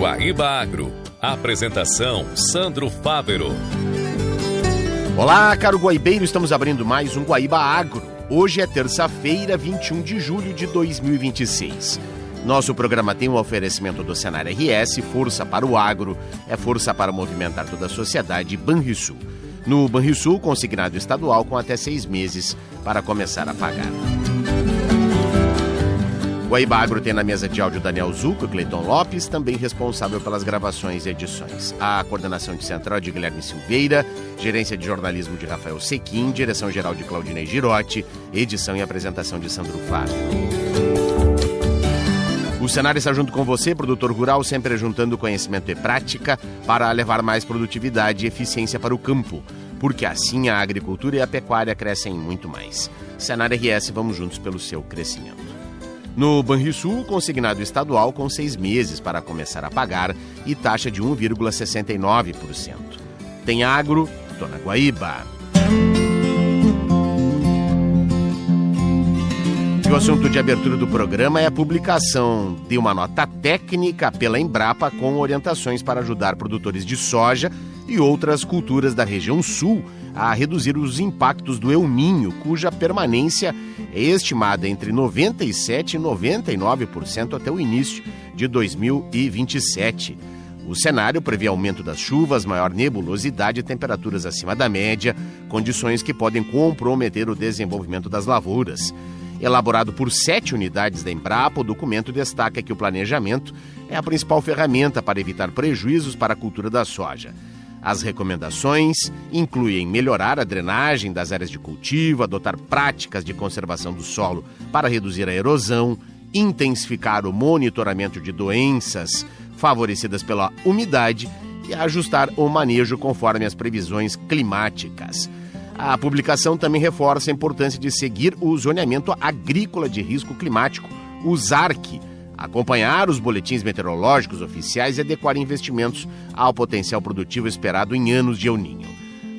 Guaíba Agro. Apresentação, Sandro Fávero. Olá, caro guaibeiro, estamos abrindo mais um Guaíba Agro. Hoje é terça-feira, 21 de julho de 2026. Nosso programa tem um oferecimento do Senar RS, força para o agro, é força para movimentar toda a sociedade, Banrisul. No Banrisul, consignado estadual com até 6 meses para começar a pagar. Guaíba Agro tem na mesa de áudio Daniel Zucco e Cleiton Lopes, também responsável pelas gravações e edições. A coordenação de central de Guilherme Silveira, gerência de jornalismo de Rafael Sequim, direção-geral de Claudinei Girotti, edição e apresentação de Sandro Fávero. O Senar está junto com você, produtor rural, sempre juntando conhecimento e prática para levar mais produtividade e eficiência para o campo, porque assim a agricultura e a pecuária crescem muito mais. Senar RS, vamos juntos pelo seu crescimento. No Banrisul, consignado estadual com 6 meses para começar a pagar e taxa de 1,69%. Tem agro, tô na Guaíba. O assunto de abertura do programa é a publicação de uma nota técnica pela Embrapa com orientações para ajudar produtores de soja e outras culturas da região sul a reduzir os impactos do El Niño, cuja permanência é estimada entre 97% e 99% até o início de 2027. O cenário prevê aumento das chuvas, maior nebulosidade e temperaturas acima da média, condições que podem comprometer o desenvolvimento das lavouras. Elaborado por 7 unidades da Embrapa, o documento destaca que o planejamento é a principal ferramenta para evitar prejuízos para a cultura da soja. As recomendações incluem melhorar a drenagem das áreas de cultivo, adotar práticas de conservação do solo para reduzir a erosão, intensificar o monitoramento de doenças favorecidas pela umidade e ajustar o manejo conforme as previsões climáticas. A publicação também reforça a importância de seguir o zoneamento agrícola de risco climático, o ZARC, acompanhar os boletins meteorológicos oficiais e adequar investimentos ao potencial produtivo esperado em anos de El Niño.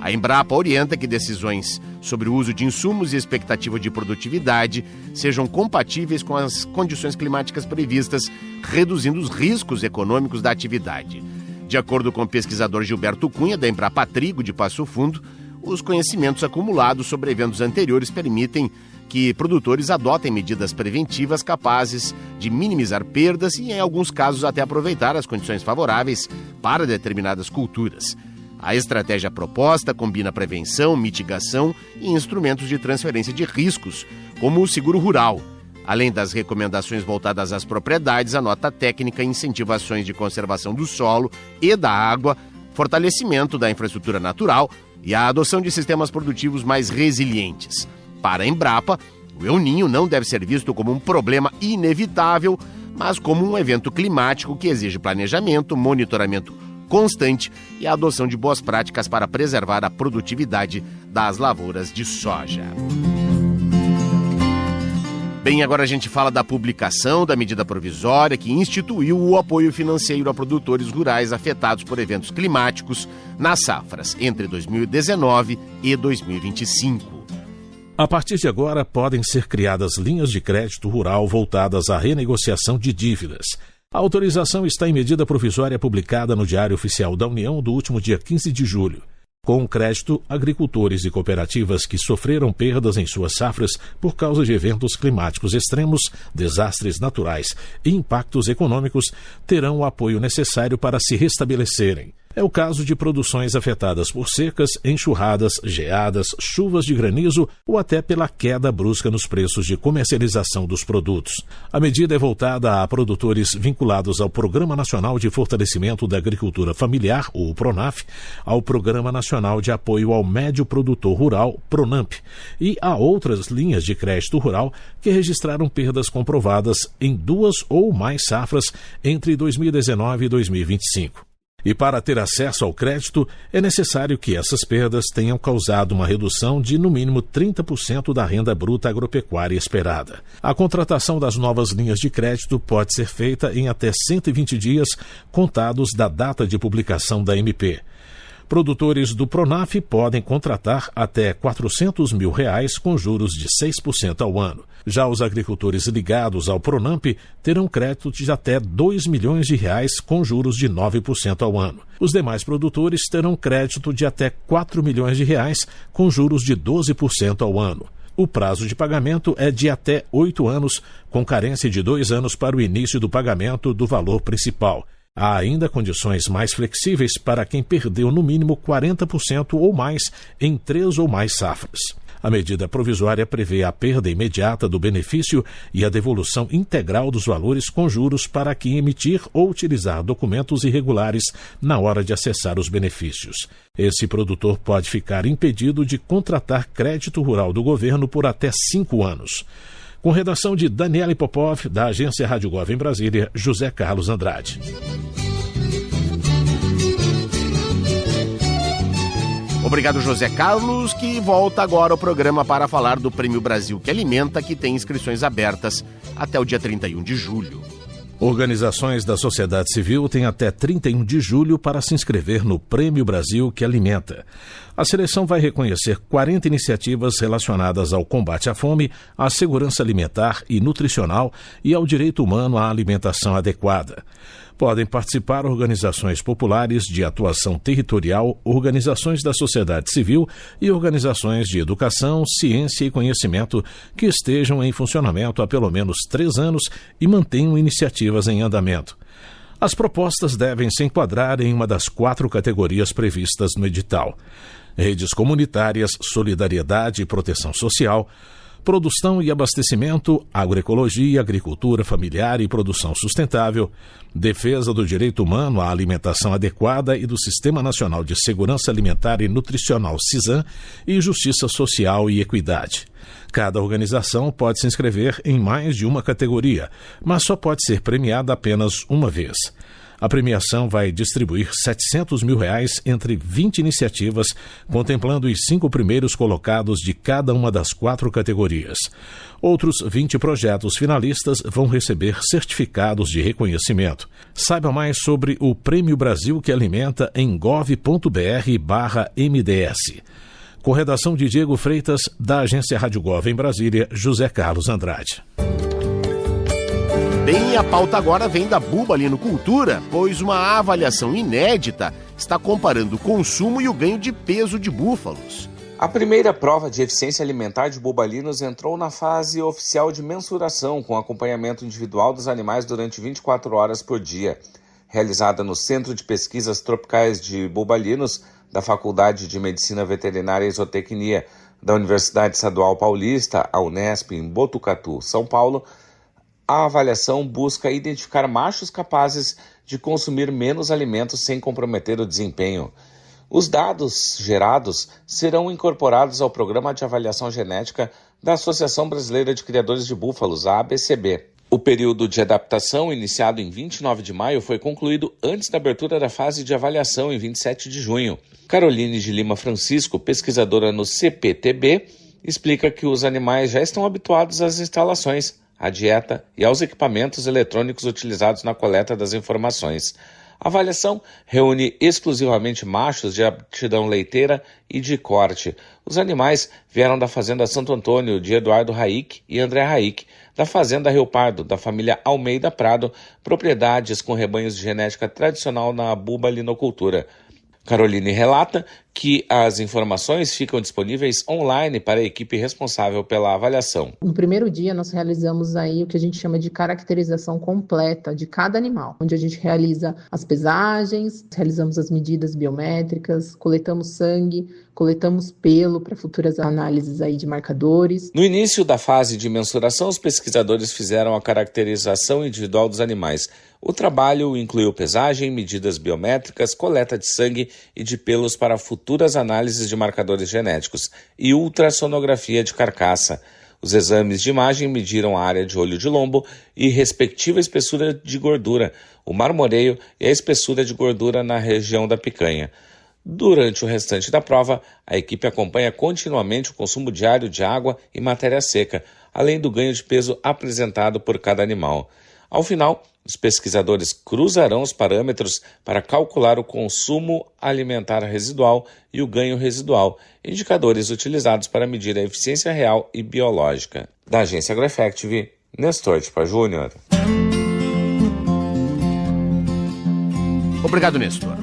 A Embrapa orienta que decisões sobre o uso de insumos e expectativa de produtividade sejam compatíveis com as condições climáticas previstas, reduzindo os riscos econômicos da atividade. De acordo com o pesquisador Gilberto Cunha, da Embrapa Trigo de Passo Fundo, os conhecimentos acumulados sobre eventos anteriores permitem que produtores adotem medidas preventivas capazes de minimizar perdas e, em alguns casos, até aproveitar as condições favoráveis para determinadas culturas. A estratégia proposta combina prevenção, mitigação e instrumentos de transferência de riscos, como o seguro rural. Além das recomendações voltadas às propriedades, a nota técnica incentiva ações de conservação do solo e da água, fortalecimento da infraestrutura natural e a adoção de sistemas produtivos mais resilientes. Para a Embrapa, o El Niño não deve ser visto como um problema inevitável, mas como um evento climático que exige planejamento, monitoramento constante e a adoção de boas práticas para preservar a produtividade das lavouras de soja. Bem, agora a gente fala da publicação da medida provisória que instituiu o apoio financeiro a produtores rurais afetados por eventos climáticos nas safras entre 2019 e 2025. A partir de agora, podem ser criadas linhas de crédito rural voltadas à renegociação de dívidas. A autorização está em medida provisória publicada no Diário Oficial da União do último dia 15 de julho. Com crédito, agricultores e cooperativas que sofreram perdas em suas safras por causa de eventos climáticos extremos, desastres naturais e impactos econômicos terão o apoio necessário para se restabelecerem. É o caso de produções afetadas por secas, enxurradas, geadas, chuvas de granizo ou até pela queda brusca nos preços de comercialização dos produtos. A medida é voltada a produtores vinculados ao Programa Nacional de Fortalecimento da Agricultura Familiar, o PRONAF, ao Programa Nacional de Apoio ao Médio Produtor Rural, PRONAMP, e a outras linhas de crédito rural que registraram perdas comprovadas em 2 ou mais safras entre 2019 e 2025. E para ter acesso ao crédito, é necessário que essas perdas tenham causado uma redução de, no mínimo, 30% da renda bruta agropecuária esperada. A contratação das novas linhas de crédito pode ser feita em até 120 dias, contados da data de publicação da MP. Produtores do Pronaf podem contratar até R$ 400 mil com juros de 6% ao ano. Já os agricultores ligados ao Pronamp terão crédito de até R$ 2 milhões com juros de 9% ao ano. Os demais produtores terão crédito de até R$ 4 milhões com juros de 12% ao ano. O prazo de pagamento é de até 8 anos, com carência de 2 anos para o início do pagamento do valor principal. Há ainda condições mais flexíveis para quem perdeu no mínimo 40% ou mais em 3 ou mais safras. A medida provisória prevê a perda imediata do benefício e a devolução integral dos valores com juros para quem emitir ou utilizar documentos irregulares na hora de acessar os benefícios. Esse produtor pode ficar impedido de contratar crédito rural do governo por até 5 anos. Com redação de Daniele Popov, da agência Rádio Gov em Brasília, José Carlos Andrade. Obrigado, José Carlos, que volta agora ao programa para falar do Prêmio Brasil que Alimenta, que tem inscrições abertas até o dia 31 de julho. Organizações da sociedade civil têm até 31 de julho para se inscrever no Prêmio Brasil que Alimenta. A seleção vai reconhecer 40 iniciativas relacionadas ao combate à fome, à segurança alimentar e nutricional e ao direito humano à alimentação adequada. Podem participar organizações populares de atuação territorial, organizações da sociedade civil e organizações de educação, ciência e conhecimento que estejam em funcionamento há pelo menos 3 anos e mantenham iniciativas em andamento. As propostas devem se enquadrar em uma das 4 categorias previstas no edital: redes comunitárias, solidariedade e proteção social, produção e abastecimento, agroecologia, agricultura familiar e produção sustentável, defesa do direito humano à alimentação adequada e do Sistema Nacional de Segurança Alimentar e Nutricional SISAN e justiça social e equidade. Cada organização pode se inscrever em mais de uma categoria, mas só pode ser premiada apenas uma vez. A premiação vai distribuir R$ 700 mil entre 20 iniciativas, contemplando os 5 primeiros colocados de cada uma das 4 categorias. Outros 20 projetos finalistas vão receber certificados de reconhecimento. Saiba mais sobre o Prêmio Brasil que Alimenta em gov.br/MDS. Com redação de Diego Freitas, da agência Rádio Gov em Brasília, José Carlos Andrade. Bem, a pauta agora vem da Bubalino Cultura, pois uma avaliação inédita está comparando o consumo e o ganho de peso de búfalos. A primeira prova de eficiência alimentar de bubalinos entrou na fase oficial de mensuração, com acompanhamento individual dos animais durante 24 horas por dia. Realizada no Centro de Pesquisas Tropicais de Bubalinos, da Faculdade de Medicina Veterinária e Zootecnia da Universidade Estadual Paulista, a Unesp, em Botucatu, São Paulo, a avaliação busca identificar machos capazes de consumir menos alimentos sem comprometer o desempenho. Os dados gerados serão incorporados ao Programa de Avaliação Genética da Associação Brasileira de Criadores de Búfalos, a ABCB. O período de adaptação, iniciado em 29 de maio, foi concluído antes da abertura da fase de avaliação, em 27 de junho. Caroline de Lima Francisco, pesquisadora no CPTB, explica que os animais já estão habituados às instalações, à dieta e aos equipamentos eletrônicos utilizados na coleta das informações. A avaliação reúne exclusivamente machos de aptidão leiteira e de corte. Os animais vieram da Fazenda Santo Antônio, de Eduardo Raik e André Raik, da Fazenda Rio Pardo, da família Almeida Prado, propriedades com rebanhos de genética tradicional na bubalinocultura. Caroline relata que as informações ficam disponíveis online para a equipe responsável pela avaliação. No primeiro dia, nós realizamos aí o que a gente chama de caracterização completa de cada animal, onde a gente realiza as pesagens, realizamos as medidas biométricas, coletamos sangue, coletamos pelo para futuras análises aí de marcadores. No início da fase de mensuração, os pesquisadores fizeram a caracterização individual dos animais. O trabalho incluiu pesagem, medidas biométricas, coleta de sangue e de pelos para futuras análises de marcadores genéticos e ultrassonografia de carcaça. Os exames de imagem mediram a área de olho de lombo e respectiva espessura de gordura, o marmoreio e a espessura de gordura na região da picanha. Durante o restante da prova, a equipe acompanha continuamente o consumo diário de água e matéria seca, além do ganho de peso apresentado por cada animal. Ao final, os pesquisadores cruzarão os parâmetros para calcular o consumo alimentar residual e o ganho residual, indicadores utilizados para medir a eficiência real e biológica. Da agência AgroEffective, Nestor Tipa Júnior. Obrigado, Nestor.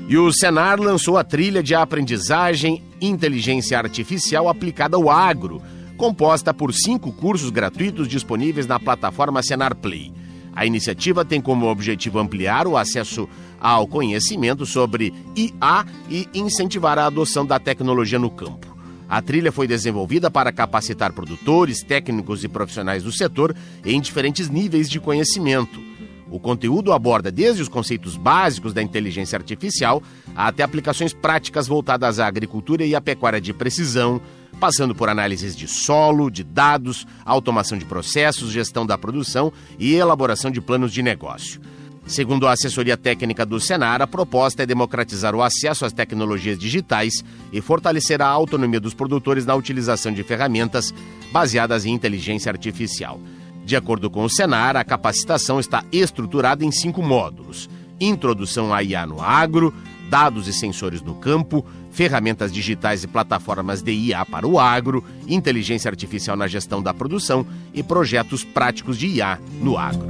E o Senar lançou a trilha de aprendizagem Inteligência Artificial aplicada ao agro, composta por 5 cursos gratuitos disponíveis na plataforma Senar Play. A iniciativa tem como objetivo ampliar o acesso ao conhecimento sobre IA e incentivar a adoção da tecnologia no campo. A trilha foi desenvolvida para capacitar produtores, técnicos e profissionais do setor em diferentes níveis de conhecimento. O conteúdo aborda desde os conceitos básicos da inteligência artificial até aplicações práticas voltadas à agricultura e à pecuária de precisão, passando por análises de solo, de dados, automação de processos, gestão da produção e elaboração de planos de negócio. Segundo a assessoria técnica do Senar, a proposta é democratizar o acesso às tecnologias digitais e fortalecer a autonomia dos produtores na utilização de ferramentas baseadas em inteligência artificial. De acordo com o Senar, a capacitação está estruturada em 5 módulos: introdução à IA no agro, dados e sensores no campo, ferramentas digitais e plataformas de IA para o agro, inteligência artificial na gestão da produção e projetos práticos de IA no agro.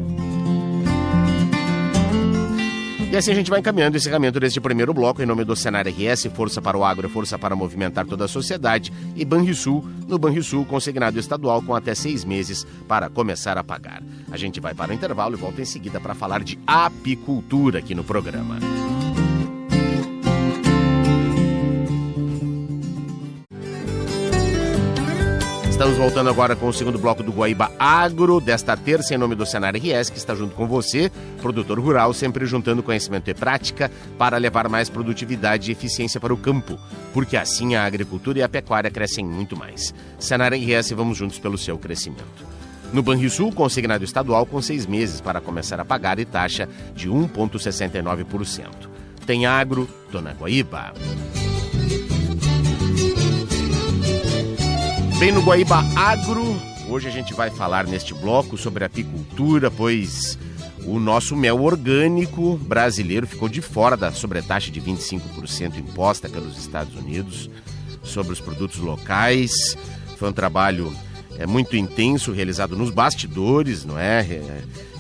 E assim a gente vai encaminhando o encerramento deste primeiro bloco em nome do Senar RS, Força para o Agro, Força para movimentar toda a sociedade, e Banrisul, no Banrisul, consignado estadual com até 6 meses para começar a pagar. A gente vai para o intervalo e volta em seguida para falar de apicultura aqui no programa. Estamos voltando agora com o segundo bloco do Guaíba Agro, desta terça, em nome do Senar RS, que está junto com você, produtor rural, sempre juntando conhecimento e prática para levar mais produtividade e eficiência para o campo, porque assim a agricultura e a pecuária crescem muito mais. Senar RS, vamos juntos pelo seu crescimento. No Banrisul, consignado estadual com 6 meses para começar a pagar e taxa de 1,69%. Tem agro, Dona Guaíba. Bem, no Guaíba Agro, hoje a gente vai falar neste bloco sobre apicultura, pois o nosso mel orgânico brasileiro ficou de fora da sobretaxa de 25% imposta pelos Estados Unidos sobre os produtos locais. Foi um trabalho muito intenso realizado nos bastidores, não é?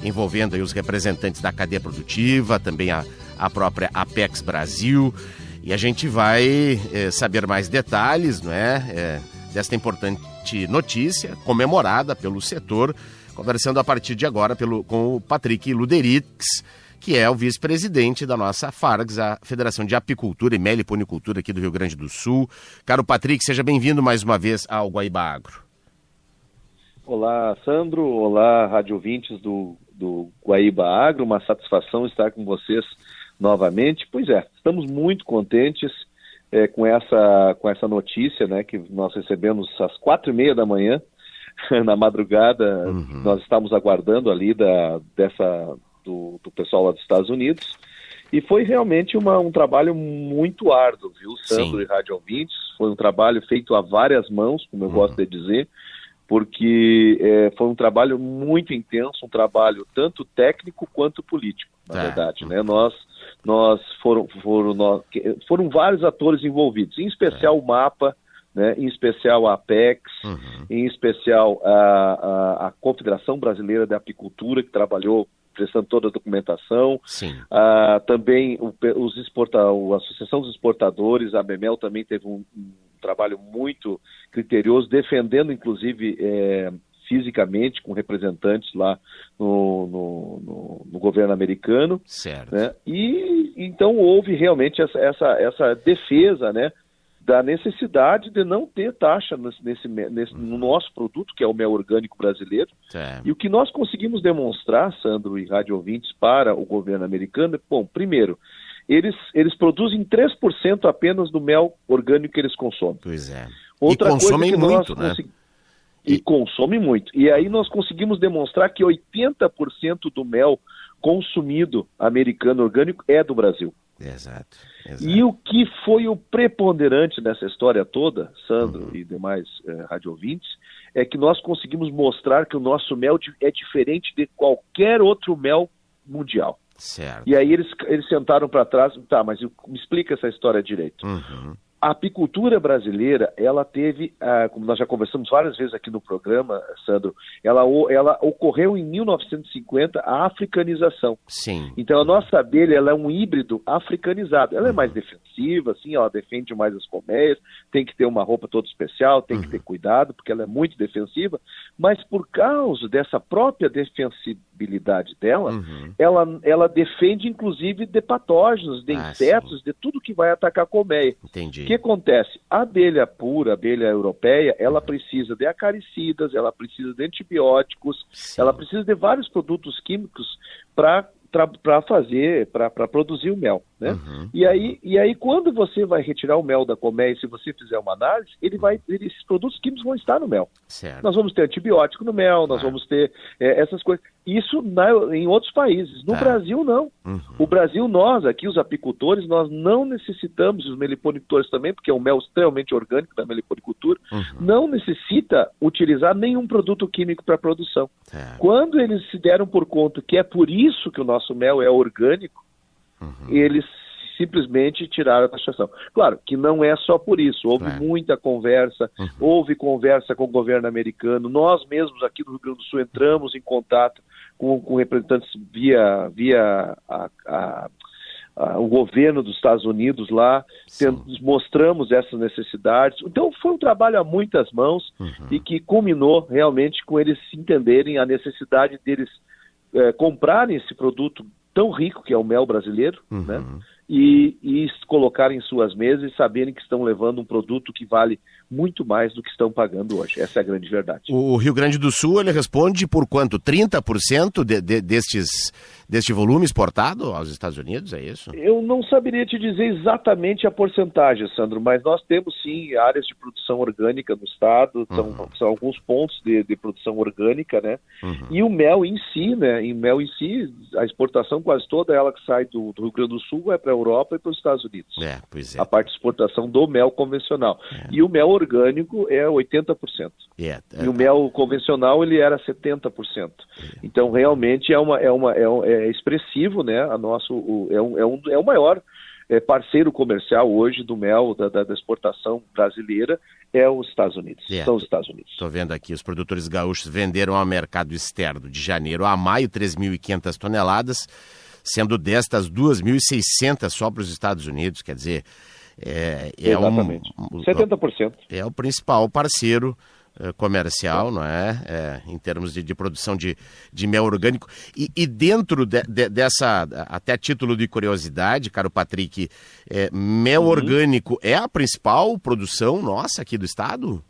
Envolvendo aí os representantes da cadeia produtiva, também a própria Apex Brasil. E a gente vai saber mais detalhes, não é? Desta importante notícia, comemorada pelo setor, conversando a partir de agora com o Patrick Luderix, que é o vice-presidente da nossa FARGS, a Federação de Apicultura e Meliponicultura aqui do Rio Grande do Sul. Caro Patrick, seja bem-vindo mais uma vez ao Guaíba Agro. Olá, Sandro. Olá, rádio ouvintes do Guaíba Agro. Uma satisfação estar com vocês novamente. Pois é, estamos muito contentes com essa notícia, né, que nós recebemos às 4h30 da manhã, na madrugada. Nós estávamos aguardando ali do pessoal lá dos Estados Unidos, e foi realmente um trabalho muito árduo, viu, Sandro? Sim. E rádio ouvintes. Foi um trabalho feito a várias mãos, como eu gosto de dizer, porque foi um trabalho muito intenso, um trabalho tanto técnico quanto político, na verdade, né? Foram vários atores envolvidos, em especial o MAPA, né? Em especial a Apex, em especial a Confederação Brasileira de Apicultura, que trabalhou prestando toda a documentação. Também a Associação dos Exportadores, a ABMEL, também teve um trabalho muito criterioso, defendendo inclusive fisicamente com representantes lá no governo americano. Certo. Né? E então houve realmente essa defesa, né, da necessidade de não ter taxa no nosso produto, que é o mel orgânico brasileiro. Certo. E o que nós conseguimos demonstrar, Sandro e rádio ouvintes, para o governo americano, bom, primeiro, eles produzem 3% apenas do mel orgânico que eles consomem. Pois é. Outra e consomem coisa que muito, né? E consome muito. E aí nós conseguimos demonstrar que 80% do mel consumido americano orgânico é do Brasil. Exato. E o que foi o preponderante nessa história toda, Sandro e demais radiovintes, é que nós conseguimos mostrar que o nosso mel é diferente de qualquer outro mel mundial. Certo. E aí eles sentaram para trás, tá, mas me explica essa história direito. A apicultura brasileira, ela teve, como nós já conversamos várias vezes aqui no programa, Sandro, ela ocorreu em 1950 a africanização. Sim. Então a nossa abelha, ela é um híbrido africanizado. Ela é mais defensiva, assim, ela defende mais as colmeias, tem que ter uma roupa toda especial, tem que ter cuidado, porque ela é muito defensiva, mas por causa dessa própria defensibilidade dela, ela defende inclusive de patógenos, de insetos, de tudo que vai atacar a colmeia. Entendi. O que acontece? A abelha pura, a abelha europeia, ela precisa de acaricidas, ela precisa de antibióticos, ela precisa de vários produtos químicos para produzir o mel, né? E aí quando você vai retirar o mel da colmeia, se você fizer uma análise, esses produtos químicos vão estar no mel. Certo. Nós vamos ter antibiótico no mel, nós vamos ter essas coisas. Isso em outros países. No Brasil, não. O Brasil, nós aqui, os apicultores, nós não necessitamos, os meliponicultores também, porque é um mel extremamente orgânico da meliponicultura, não necessita utilizar nenhum produto químico para produção. Quando eles se deram por conta que é por isso que o nosso mel é orgânico, eles simplesmente tiraram a taxação. Claro que não é só por isso, houve muita conversa, houve conversa com o governo americano, nós mesmos aqui do Rio Grande do Sul entramos em contato com representantes via o governo dos Estados Unidos lá, mostramos essas necessidades. Então foi um trabalho a muitas mãos e que culminou realmente com eles se entenderem a necessidade deles comprarem esse produto tão rico que é o mel brasileiro, né? E colocarem em suas mesas e saberem que estão levando um produto que vale muito mais do que estão pagando hoje. Essa é a grande verdade. O Rio Grande do Sul, ele responde por quanto? 30% deste volume exportado aos Estados Unidos, é isso? Eu não saberia te dizer exatamente a porcentagem, Sandro, mas nós temos sim áreas de produção orgânica no estado, são alguns pontos de produção orgânica, né? E o mel em si, né? A exportação quase toda ela que sai do Rio Grande do Sul vai para a Europa e para os Estados Unidos. Pois é. A parte de exportação do mel convencional. E o mel orgânico é 80%. E o mel convencional ele era 70%. Então realmente é expressivo, né? É o maior parceiro comercial hoje do mel, da exportação brasileira, é os Estados Unidos. São os Estados Unidos. Estou vendo aqui, os produtores gaúchos venderam ao mercado externo de janeiro a maio 3.500 toneladas, sendo destas 2.600 só para os Estados Unidos, quer dizer, exatamente. 70%. É o principal parceiro comercial, não é? Em termos de produção de mel orgânico. E dentro dessa, até título de curiosidade, caro Patrick, mel orgânico é a principal produção nossa aqui do estado?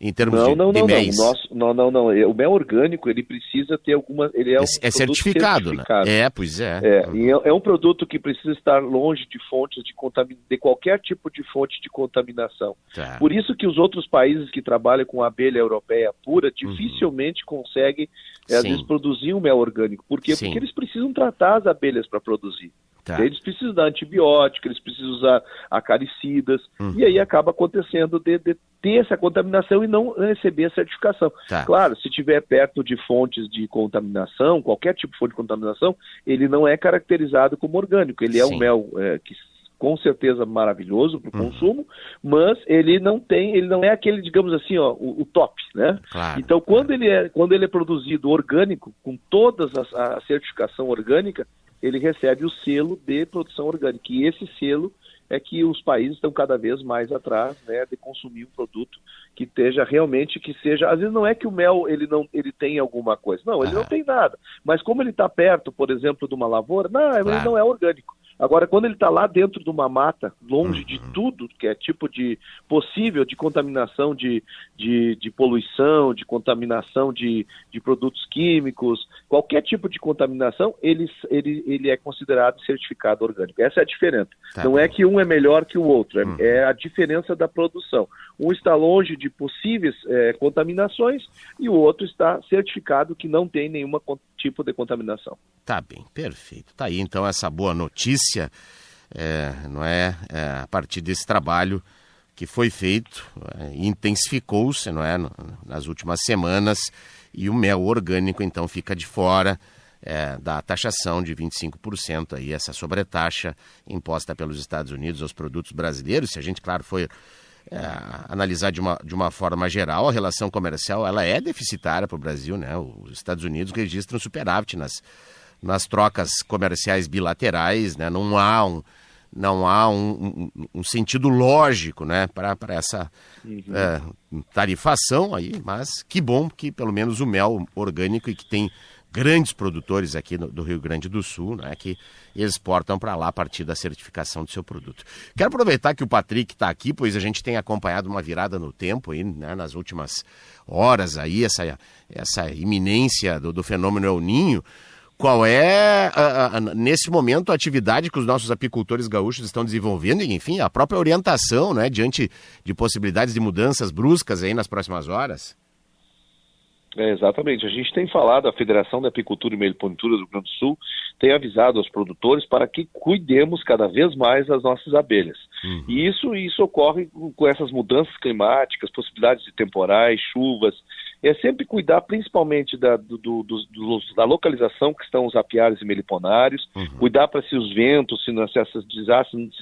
Em termos de mês? Não. O mel orgânico, ele precisa ter alguma... Ele é certificado, né? Pois é. É um produto que precisa estar longe de fontes de qualquer tipo de fonte de contaminação. Por isso que os outros países que trabalham com abelha europeia pura dificilmente conseguem, às vezes, produzir um mel orgânico. Por quê? Porque eles precisam tratar as abelhas para produzir. Eles precisam dar antibiótico, eles precisam usar acaricidas, e aí acaba acontecendo de ter essa contaminação e não receber a certificação. Claro, se estiver perto de fontes de contaminação, qualquer tipo de fonte de contaminação, ele não é caracterizado como orgânico. Ele é um mel que com certeza maravilhoso para o consumo, mas ele não é aquele, digamos assim, o top, né? Então, quando ele é produzido orgânico, com toda a certificação orgânica, ele recebe o selo de produção orgânica. E esse selo é que os países estão cada vez mais atrás, né, de consumir um produto que esteja realmente, que seja... Às vezes não é que o mel ele tem alguma coisa. Não, ele não tem nada. Mas como ele está perto, por exemplo, de uma lavoura, ele não é orgânico. Agora, quando ele está lá dentro de uma mata, longe de tudo, que é tipo de possível de contaminação de poluição, de contaminação de produtos químicos, qualquer tipo de contaminação, ele é considerado certificado orgânico. Essa é a diferença. Não é que um é melhor que o outro, é a diferença da produção. Um está longe de possíveis contaminações e o outro está certificado que não tem nenhum tipo de contaminação. Tá bem, perfeito. Tá aí então essa boa notícia não é? A partir desse trabalho que foi feito, intensificou-se, não é? Nas últimas semanas, e o mel orgânico, então, fica de fora da taxação de 25%, aí, essa sobretaxa imposta pelos Estados Unidos aos produtos brasileiros. Se a gente, claro, for analisar de uma forma geral, a relação comercial ela é deficitária para o Brasil, né? Os Estados Unidos registram superávit nas trocas comerciais bilaterais, né? Não há um sentido lógico, né, para essa tarifação aí, mas que bom que pelo menos o mel orgânico, e que tem grandes produtores aqui do Rio Grande do Sul, né, que exportam para lá a partir da certificação do seu produto. Quero aproveitar que o Patrick está aqui, pois a gente tem acompanhado uma virada no tempo aí, né, nas últimas horas aí, essa iminência do fenômeno El Niño. Qual é, nesse momento, a atividade que os nossos apicultores gaúchos estão desenvolvendo e, enfim, a própria orientação, né, diante de possibilidades de mudanças bruscas aí nas próximas horas? Exatamente. A gente tem falado, a Federação da Apicultura e Meliponicultura do Rio Grande do Sul tem avisado aos produtores para que cuidemos cada vez mais das nossas abelhas. E isso ocorre com essas mudanças climáticas, possibilidades de temporais, chuvas. É sempre cuidar principalmente da localização que estão os apiários e meliponários, cuidar para se os ventos, se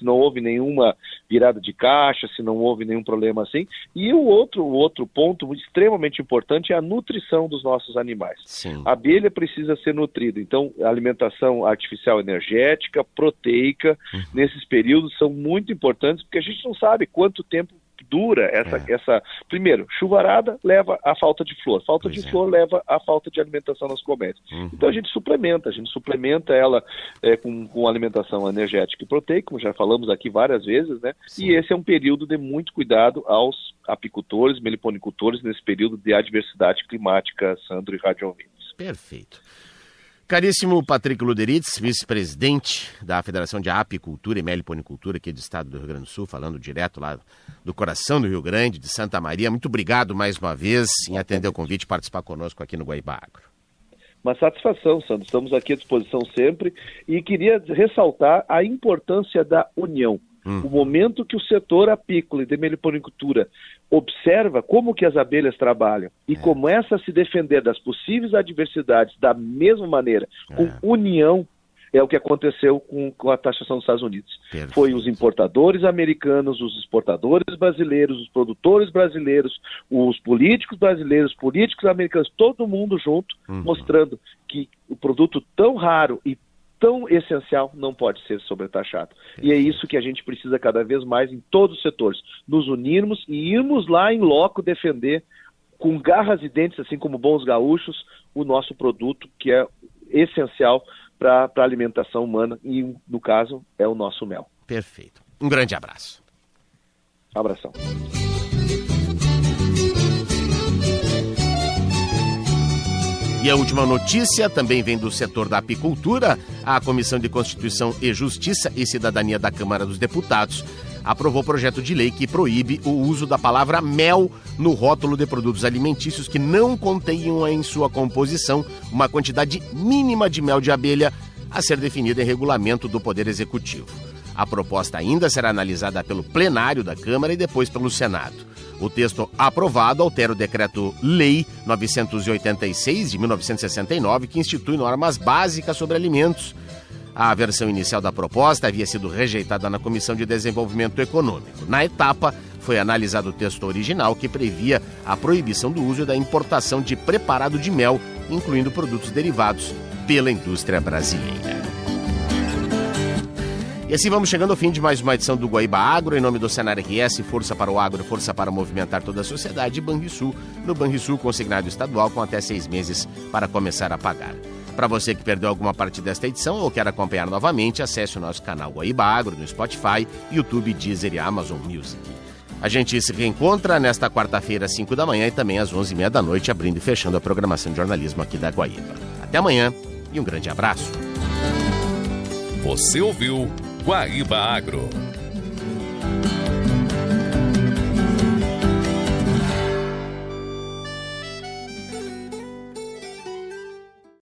não houve nenhuma virada de caixa, se não houve nenhum problema assim. E o outro ponto extremamente importante é a nutrição dos nossos animais. Sim. A abelha precisa ser nutrida, então a alimentação artificial energética, proteica, nesses períodos são muito importantes, porque a gente não sabe quanto tempo dura essa... Primeiro, chuvarada leva à falta de flor. Falta de flor leva à falta de alimentação nas colmeias. Então a gente suplementa ela com alimentação energética e proteica, como já falamos aqui várias vezes, né? Sim. E esse é um período de muito cuidado aos apicultores, meliponicultores, nesse período de adversidade climática, Sandro e rádio ouvintes. Perfeito. Caríssimo Patrick Luderitz, vice-presidente da Federação de Apicultura e Meliponicultura aqui do estado do Rio Grande do Sul, falando direto lá do coração do Rio Grande, de Santa Maria. Muito obrigado mais uma vez em atender o convite e participar conosco aqui no Guaíba Agro. Uma satisfação, Sandro. Estamos aqui à disposição sempre e queria ressaltar a importância da união. O momento que o setor apícola e de meliponicultura observa como que as abelhas trabalham e começa a se defender das possíveis adversidades da mesma maneira, com união, é o que aconteceu com a taxação dos Estados Unidos. Perfeito. Foi os importadores americanos, os exportadores brasileiros, os produtores brasileiros, os políticos brasileiros, políticos americanos, todo mundo junto, mostrando que o produto tão raro e tão essencial não pode ser sobretaxado. E é isso que a gente precisa cada vez mais em todos os setores. Nos unirmos e irmos lá em loco defender com garras e dentes, assim como bons gaúchos, o nosso produto que é essencial para a alimentação humana e, no caso, é o nosso mel. Perfeito. Um grande abraço. Abração. E a última notícia também vem do setor da apicultura. A Comissão de Constituição e Justiça e Cidadania da Câmara dos Deputados aprovou projeto de lei que proíbe o uso da palavra mel no rótulo de produtos alimentícios que não contenham em sua composição uma quantidade mínima de mel de abelha a ser definida em regulamento do Poder Executivo. A proposta ainda será analisada pelo plenário da Câmara e depois pelo Senado. O texto aprovado altera o Decreto-Lei 986 de 1969, que institui normas básicas sobre alimentos. A versão inicial da proposta havia sido rejeitada na Comissão de Desenvolvimento Econômico. Na etapa, foi analisado o texto original, que previa a proibição do uso e da importação de preparado de mel, incluindo produtos derivados, pela indústria brasileira. E assim vamos chegando ao fim de mais uma edição do Guaíba Agro. Em nome do Senar RS, força para o agro, força para movimentar toda a sociedade. Banrisul, no Banrisul consignado estadual com até 6 meses para começar a pagar. Para você que perdeu alguma parte desta edição ou quer acompanhar novamente, acesse o nosso canal Guaíba Agro no Spotify, YouTube, Deezer e Amazon Music. A gente se reencontra nesta quarta-feira às 5 da manhã e também às 11h30 da noite, abrindo e fechando a programação de jornalismo aqui da Guaíba. Até amanhã e um grande abraço. Você ouviu Guaíba Agro.